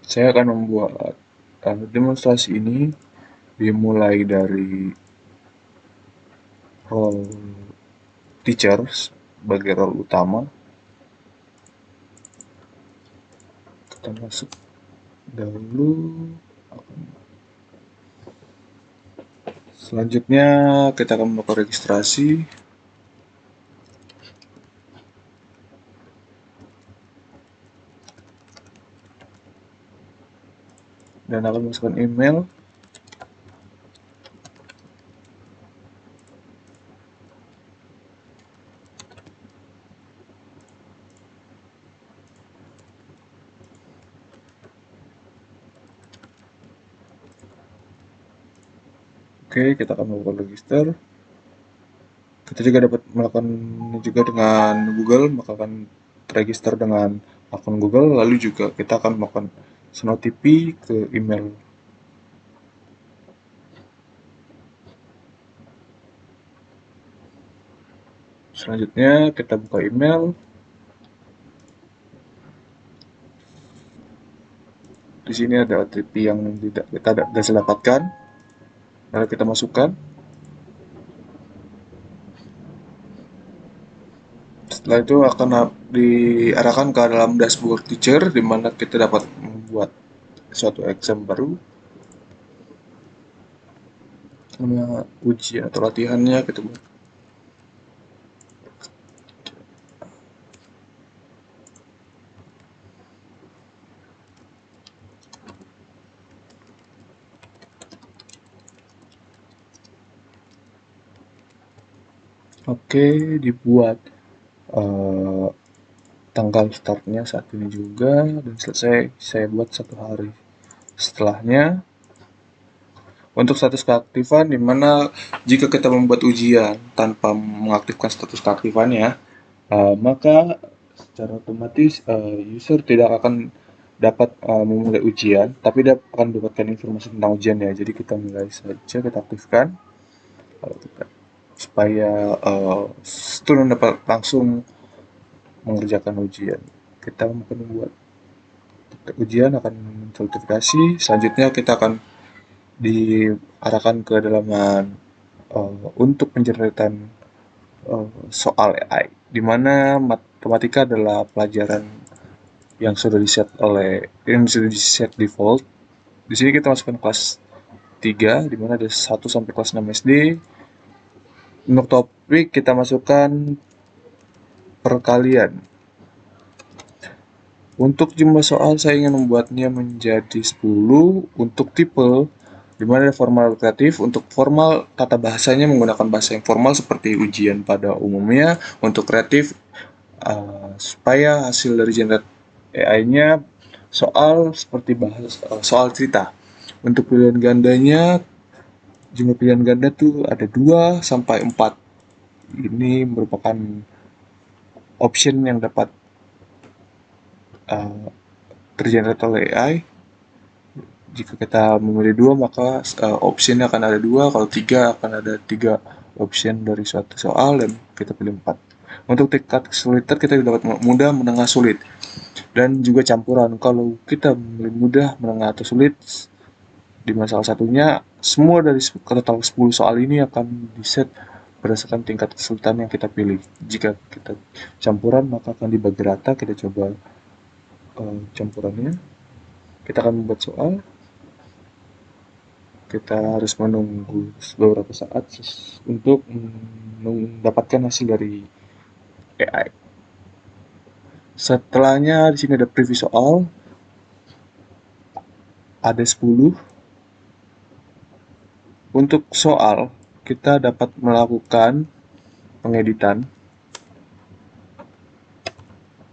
Saya akan membuat demonstrasi ini dimulai dari role teacher sebagai role utama. Kita masuk dahulu. Selanjutnya kita akan melakukan registrasi dan akan masukkan email. Oke, kita akan melakukan register. Kita juga dapat melakukan juga dengan Google, maka akan register dengan akun Google, lalu juga kita akan melakukan send OTP ke email. Selanjutnya kita buka email. Di sini ada OTP yang tidak kita bisa dapatkan. Lalu kita masukkan. Setelah itu akan diarahkan ke dalam dashboard teacher, di mana kita dapat membuat suatu exam baru. Nama ujian atau latihannya kita buat. Oke, dibuat eh, tanggal startnya saat ini juga, dan selesai saya buat 1 hari setelahnya. Untuk status keaktifan, di mana jika kita membuat ujian tanpa mengaktifkan status keaktifannya, maka secara otomatis user tidak akan dapat memulai ujian, tapi dia akan mendapatkan informasi tentang ujiannya. Jadi kita mulai saja, kita aktifkan supaya student dapat langsung mengerjakan ujian. Kita akan membuat ujian, akan notifikasi. Selanjutnya kita akan diarahkan ke dalaman untuk penjelasan soal AI, di mana matematika adalah pelajaran yang sudah di set default. Di sini kita masukkan kelas 3, di mana ada 1 sampai kelas 6 SD. Untuk topik kita masukkan perkalian. Untuk jumlah soal saya ingin membuatnya menjadi 10. Untuk tipe, di mana ada formal kreatif. Untuk formal, tata bahasanya menggunakan bahasa yang formal seperti ujian pada umumnya. Untuk kreatif, supaya hasil dari generate AI-nya soal seperti soal cerita. Untuk pilihan gandanya, jumlah pilihan ganda tuh ada 2 sampai 4. Ini merupakan option yang dapat uh, tergenerate oleh AI. Jika kita memilih 2, maka optionnya akan ada 2. Kalau 3, akan ada 3 option dari suatu soal, dan kita pilih 4. Untuk tingkat kesulitan kita dapat mudah, menengah, sulit, dan juga campuran. Kalau kita memilih mudah, menengah, atau sulit, di salah satunya semua dari total 10 soal ini akan diset berdasarkan tingkat kesulitan yang kita pilih. Jika kita campuran, maka akan dibagi rata. Kita coba campurannya. Kita akan membuat soal. Kita harus menunggu beberapa saat untuk mendapatkan hasil dari AI. Setelahnya di sini ada preview soal. Ada 10. Untuk soal, kita dapat melakukan pengeditan.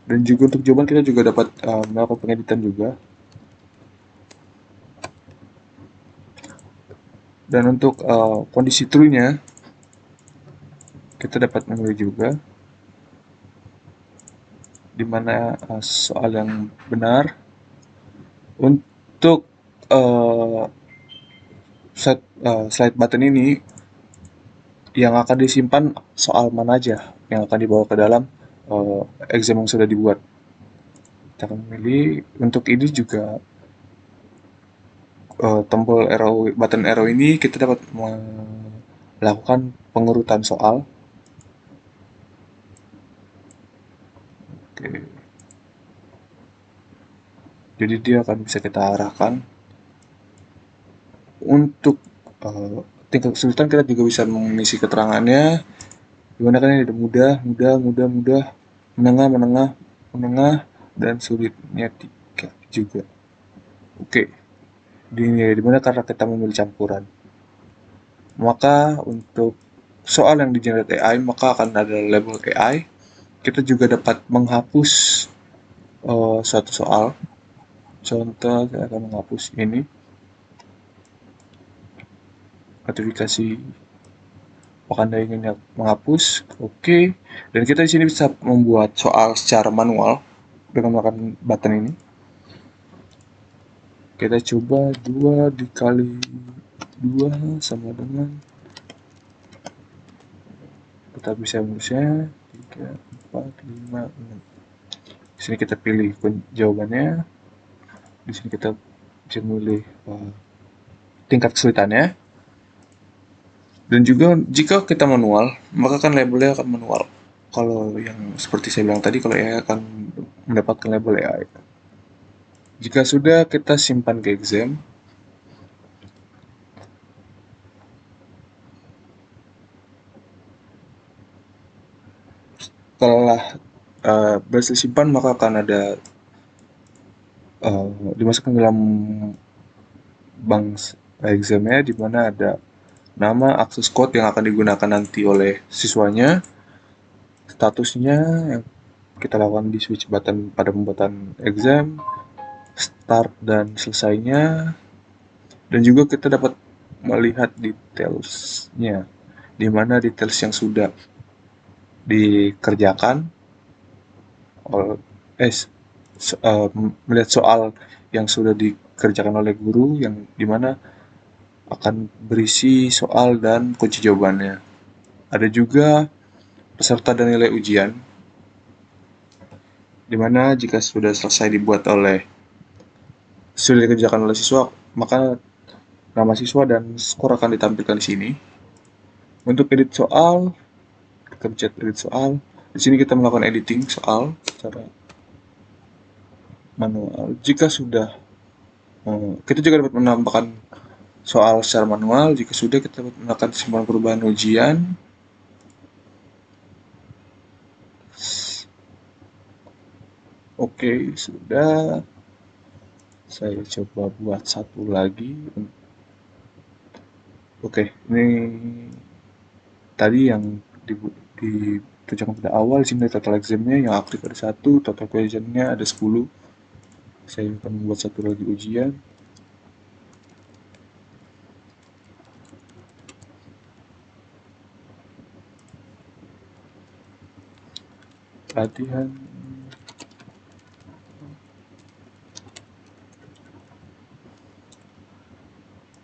Dan juga untuk jawaban kita juga dapat melakukan pengeditan juga. Dan untuk kondisi true-nya, kita dapat memilih juga di mana soal yang benar. Untuk slide button ini yang akan disimpan soal mana aja yang akan dibawa ke dalam exam yang sudah dibuat. Kita akan memilih. Untuk ini juga tombol arrow, button arrow ini kita dapat melakukan pengurutan soal. Oke. Jadi dia akan bisa kita arahkan. Untuk tingkat kesulitan kita juga bisa mengisi keterangannya. Gimana kan ini ada mudah, mudah, mudah, mudah, menengah, menengah, menengah, dan sulitnya 3 juga. Oke. Di mana karena kita memilih campuran. Maka untuk soal yang di-generate AI, maka akan ada label AI. Kita juga dapat menghapus suatu soal. Contoh, saya akan menghapus ini. Notifikasi apakah Anda ingin menghapus? Oke. Dan kita di sini bisa membuat soal secara manual dengan menggunakan button ini. Kita coba 2 dikali 2 sama dengan, kita bisa menulisnya 3, 4, 5, 6. Di sini kita pilih jawabannya. Di sini kita bisa memilih tingkat kesulitannya. Dan juga jika kita manual, maka kan labelnya akan manual. Kalau yang seperti saya bilang tadi, kalau AI akan mendapatkan label AI. Jika sudah, kita simpan ke exam. Setelah berhasil simpan, maka akan ada dimasukkan dalam bank examnya, di mana ada nama, akses code yang akan digunakan nanti oleh siswanya, statusnya yang kita lakukan di switch button pada pembuatan exam, start dan selesainya, dan juga kita dapat melihat detailsnya, di mana details yang sudah dikerjakan oleh melihat soal yang sudah dikerjakan oleh guru, yang dimana akan berisi soal dan kunci jawabannya. Ada juga peserta dan nilai ujian, dimana jika sudah selesai sudah dikerjakan oleh siswa, maka nama siswa dan skor akan ditampilkan di sini. Untuk edit soal, kita pencet edit soal. Di sini kita melakukan editing soal secara manual. Jika sudah, kita juga dapat menambahkan soal secara manual. Jika sudah, kita dapat melakukan simpan perubahan ujian. Oke, sudah. Saya coba buat satu lagi. Oke, ini tadi yang ditunjukkan pada awal. Di sini total examnya yang aktif ada 1, total questionnya ada 10. Saya akan membuat satu lagi ujian. Latihan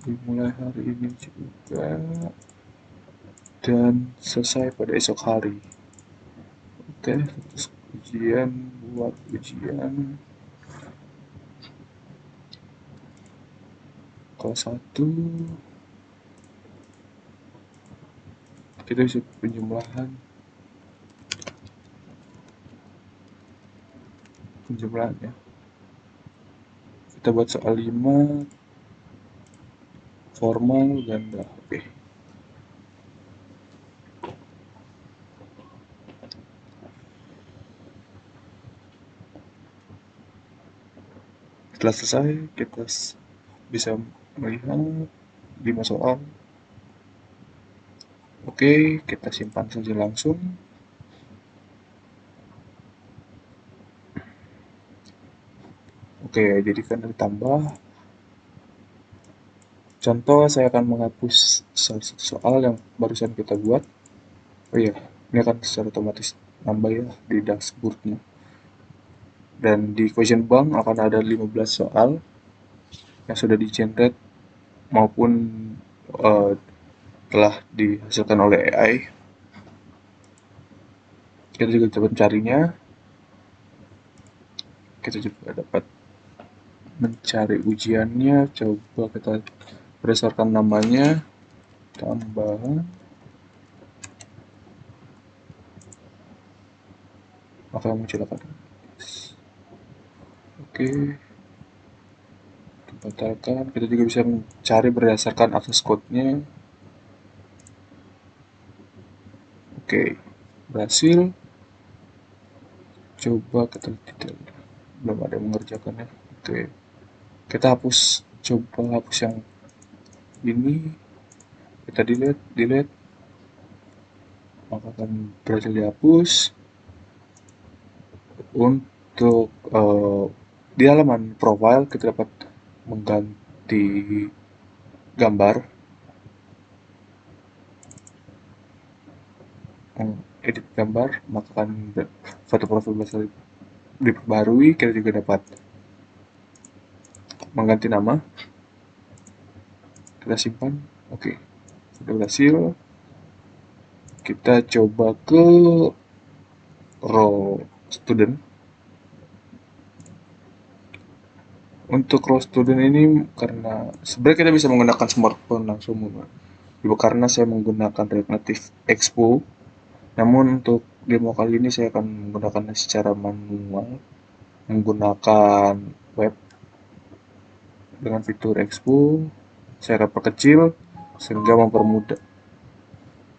dimulai hari ini juga dan selesai pada esok hari. Oke, ujian, buat ujian kelas 1. Kita bisa penjumlahannya. Kita buat soal 5 formal ganda. Oke. Setelah selesai, kita bisa melihat 5 soal. Oke, kita simpan saja langsung. Oke, jadi kan ditambah. Contoh, saya akan menghapus salah satu soal yang barusan kita buat. Oh iya, ini akan secara otomatis nambah ya di dashboardnya. Dan di question bank akan ada 15 soal yang sudah di-generate maupun telah dihasilkan oleh AI. Kita juga dapat mencarinya. Kita juga dapat mencari ujiannya, coba kita berdasarkan namanya, tambahan, maka muncul akan. Oke, batalkan. Kita juga bisa mencari berdasarkan akses code-nya. Oke, berhasil. Coba kita tidak, belum ada yang mengerjakannya. Oke, kita hapus, coba hapus yang ini, kita delete, maka akan berhasil dihapus. Untuk di halaman profile kita dapat mengganti gambar, edit gambar, maka akan foto profil berhasil diperbarui. Kita juga dapat mengganti nama, kita simpan. Oke, sudah berhasil. Kita coba ke row student. Untuk row student ini, karena sebenarnya kita bisa menggunakan smartphone langsung, karena saya menggunakan React Native Expo. Namun untuk demo kali ini saya akan menggunakannya secara manual, menggunakan web dengan fitur Expo. Saya akan perkecil sehingga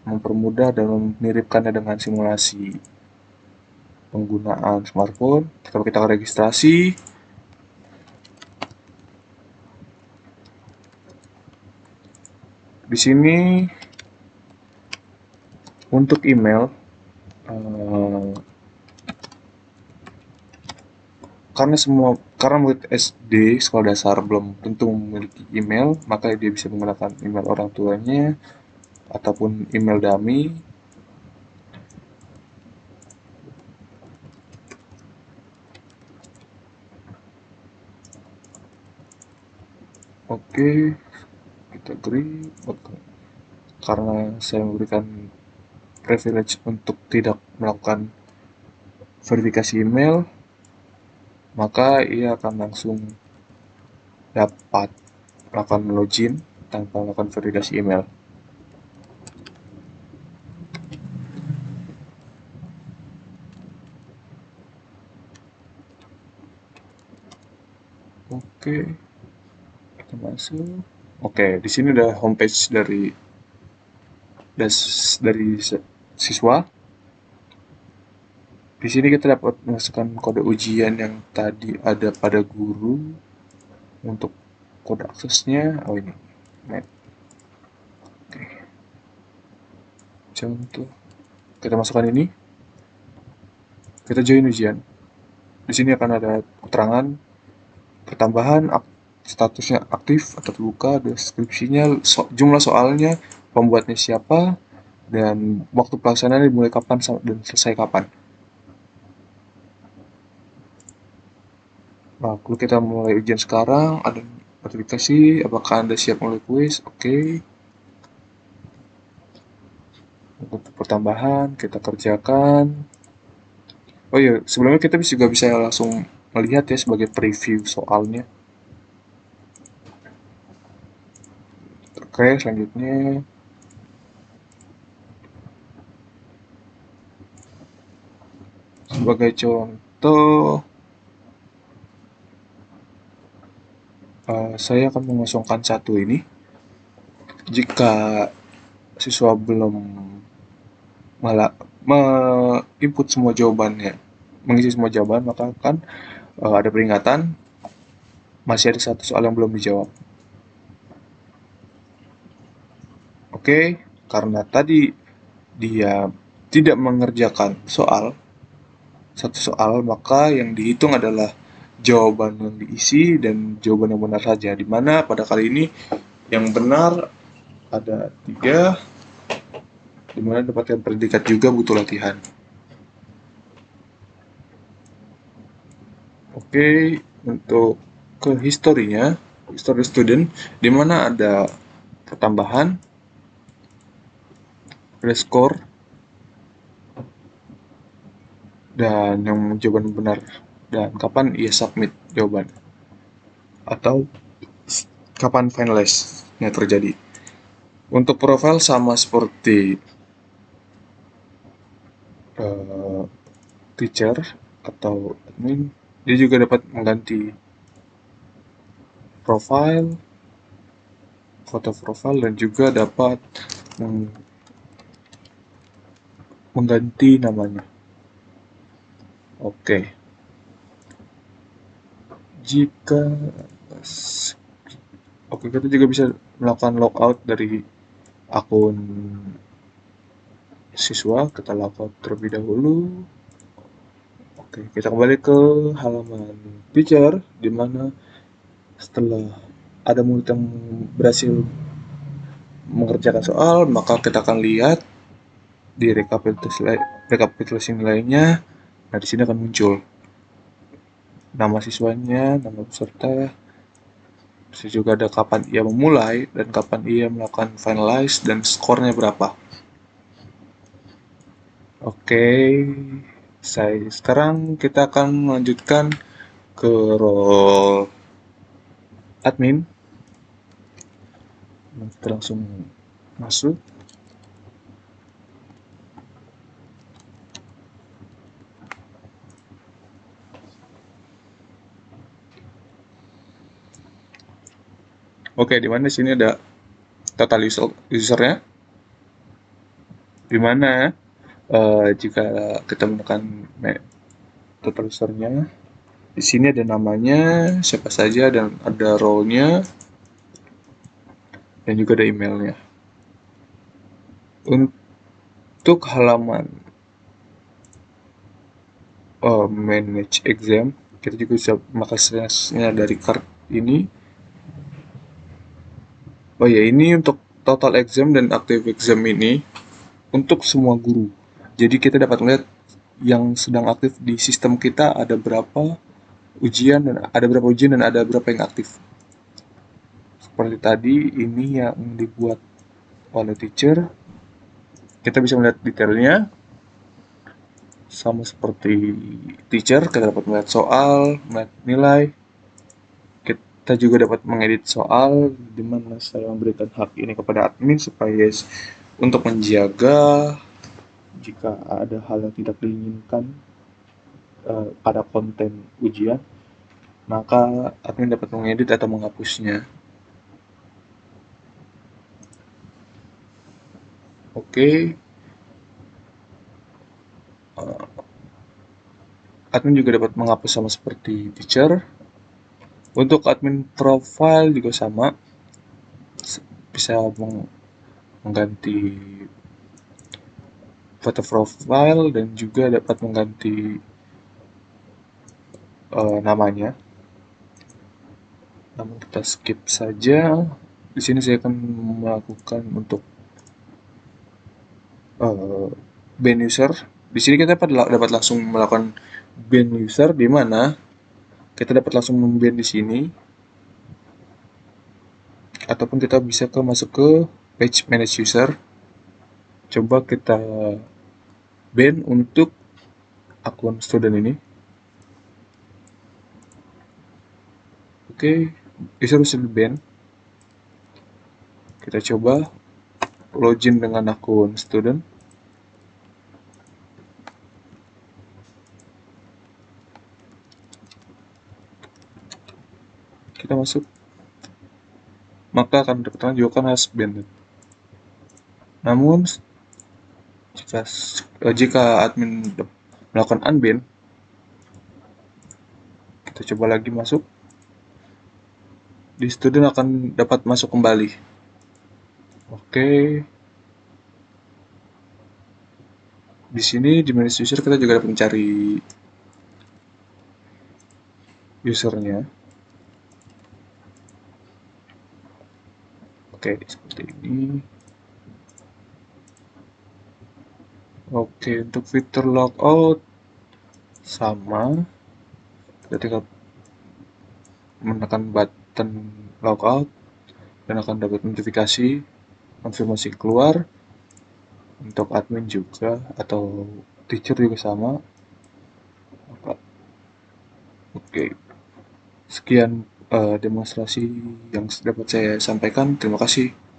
mempermudah dan memiripkannya dengan simulasi penggunaan smartphone. Kalau kita registrasi, di sini untuk email, karena murid SD sekolah dasar belum tentu memiliki email, maka dia bisa menggunakan email orang tuanya ataupun email dummy. Oke, kita agree. Karena saya memberikan privilege untuk tidak melakukan verifikasi email, maka ia akan langsung dapat melakukan login tanpa melakukan verifikasi email. Oke, kita masuk. Oke, di sini udah homepage dari siswa. Di sini kita dapat memasukkan kode ujian yang tadi ada pada guru. Untuk kode aksesnya, oh ini, net. Oke, contoh, kita masukkan ini. Kita join ujian. Di sini akan ada keterangan pertambahan, statusnya aktif atau terbuka, deskripsinya, jumlah soalnya, pembuatnya siapa, dan waktu pelaksanaan dimulai kapan dan selesai kapan. Nah, kalau kita mulai ujian sekarang, ada notifikasi apakah Anda siap mulai kuis. Oke. Untuk pertambahan kita kerjakan. Oh iya, sebelumnya kita juga bisa langsung melihat ya sebagai preview soalnya. Oke, selanjutnya sebagai contoh, saya akan mengosongkan satu ini. Jika siswa belum input semua jawabannya, mengisi semua jawaban, maka akan ada peringatan masih ada satu soal yang belum dijawab. Oke, karena tadi dia tidak mengerjakan satu soal, maka yang dihitung adalah jawaban yang diisi dan jawaban yang benar saja. Di mana pada kali ini yang benar ada 3, di mana dapatkan predikat juga butuh latihan. Oke, untuk ke historinya, history student, di mana ada pertambahan, ada skor, dan yang jawaban benar, dan kapan ia submit jawaban. atau kapan finalize-nya terjadi. Untuk profile sama seperti uh, teacher atau admin, dia juga dapat mengganti profile, foto profile, dan juga dapat mengganti namanya. Oke, jika oke, kita juga bisa melakukan logout dari akun siswa. Kita logout terlebih dahulu. Oke, kita kembali ke halaman teacher, di mana setelah ada murid yang berhasil mengerjakan soal, maka kita akan lihat di rekapitulasi nilainya. Nah, di sini akan muncul nama siswanya, nama peserta, terus juga ada kapan ia memulai dan kapan ia melakukan finalize dan skornya berapa. Oke, sekarang kita akan melanjutkan ke role admin. Kita langsung masuk. Oke, di mana sini ada total usernya, di mana jika kita menekan total usernya, di sini ada namanya siapa saja dan ada role-nya dan juga ada emailnya. Untuk halaman manage exam, kita juga bisa mengaksesnya dari card ini. Oh ya, ini untuk total exam dan active exam ini untuk semua guru. Jadi kita dapat melihat yang sedang aktif di sistem kita ada berapa ujian dan ada berapa yang aktif. Seperti tadi, ini yang dibuat oleh teacher. Kita bisa melihat detailnya. Sama seperti teacher, kita dapat melihat soal, melihat nilai. Kita juga dapat mengedit soal, di mana saya memberikan hak ini kepada admin supaya untuk menjaga jika ada hal yang tidak diinginkan pada konten ujian, maka admin dapat mengedit atau menghapusnya. Oke. Admin juga dapat menghapus sama seperti teacher. Untuk admin profile juga sama, bisa mengganti foto profile dan juga dapat mengganti namanya. Namun kita skip saja. Di sini saya akan melakukan untuk ban user. Di sini kita dapat langsung melakukan ban user, di mana kita dapat langsung memban di sini, ataupun kita bisa masuk ke page manage user. Coba kita ban untuk akun student ini. Oke, user sudah ban. Kita coba login dengan akun student. Kita masuk, maka akan dikatakan juga has banned. Namun jika admin melakukan unban, kita coba lagi masuk, di student akan dapat masuk kembali. Oke, di sini di manage user kita juga dapat mencari usernya. Oke, seperti ini. Oke, untuk fitur logout sama, kita tinggal menekan button logout dan akan dapat notifikasi konfirmasi keluar. Untuk admin juga atau teacher juga sama. Oke, sekian demonstrasi yang dapat saya sampaikan. Terima kasih.